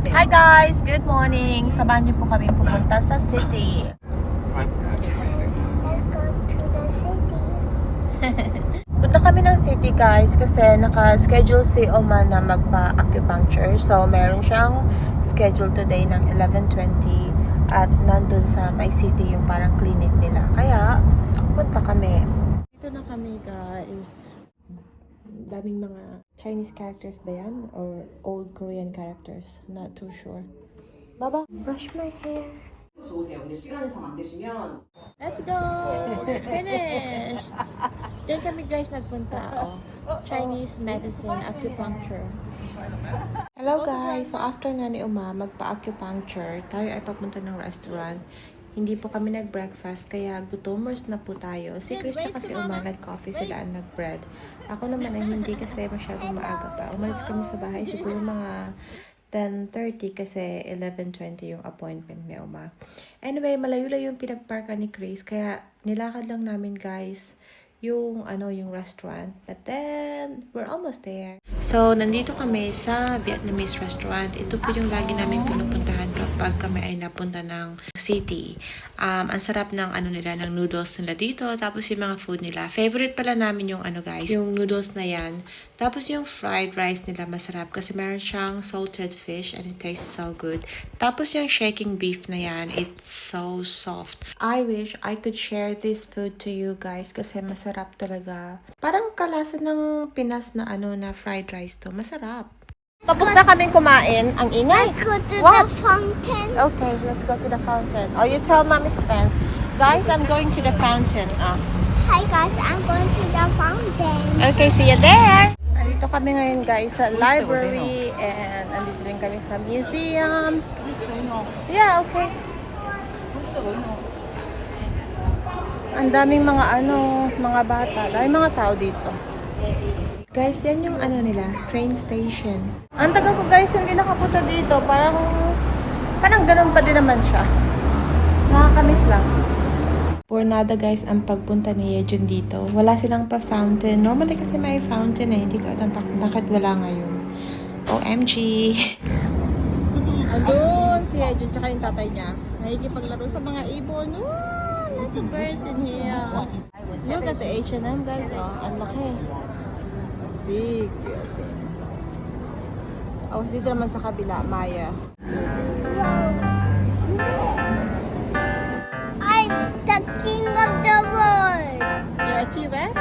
Hi guys! Good morning! Samahan niyo po kami pupunta sa city. Let's go to the city. Punta kami ng city guys kasi naka-schedule si Oma na magpa-acupuncture. So meron siyang schedule today ng 11:20 at nandun sa my city yung parang clinic nila. Kaya punta kami. Dito na kami guys. Daming mga Chinese characters ba yan? Or old Korean characters? Not too sure. Baba, brush my hair. 좋으세요. 근데 시간이 참 안 되시면 Let's go! Finished! Diyan kami guys nagpunta. Oh. Chinese medicine, acupuncture. Hello guys! So after nga ni Uma magpa-acupuncture, tayo ay papunta ng restaurant. Hindi po kami nag-breakfast, kaya gutomers na po tayo. Si Chris tsaka si Uma nag-coffee sila at nag-bread. Ako naman ay hindi kasi masyadong maaga pa. Umalis kami sa bahay siguro mga 10:30 kasi 11:20 yung appointment ni Uma. Anyway, malayo-layo yung pinagparkan ni Chris, kaya nilakad lang namin guys yung yung restaurant. But then, we're almost there. So, nandito kami sa Vietnamese restaurant. Ito po yung lagi namin pinupuntahan kapag kami ay napunta ng city. Ang sarap ng nila, ng noodles nila dito. Tapos yung mga food nila. Favorite pala namin yung guys, yung noodles na yan. Tapos yung fried rice nila masarap kasi meron siyang salted fish and it tastes so good. Tapos yung shaking beef na yan, it's so soft. I wish I could share this food to you guys kasi masarap talaga. Parang kalasa ng Pinas na na fried rice to. Masarap. Tapos na kaming kumain. Ang ingay. Let's go to What? the fountain. Okay, let's go to the fountain. Oh, you tell mommy's friends. Guys, I'm going to the fountain. Hi guys, I'm going to the fountain. Okay, see you there! Andito kami ngayon guys sa library and andito din kami sa museum. Yeah, okay. Ang daming mga mga bata. Daming mga tao dito. Guys, yan yung nila, train station. Ang tagal ko guys, hindi nakapunta dito. Parang ganun pa din naman siya. Nakakamiss lang. For nada guys, ang pagpunta ni Yejun dito. Wala silang pa-fountain. Normally kasi may fountain Hindi ko alam bakit wala ngayon. OMG! Andun si Yejun tsaka yung tatay niya. Nakikipaglaro sa mga ibon. Lots of birds in here. Look at the H&M guys. Oh, ang laki. Big. Dito naman sa kabila, Maya. I'm the king of the world. You're a T-Rex?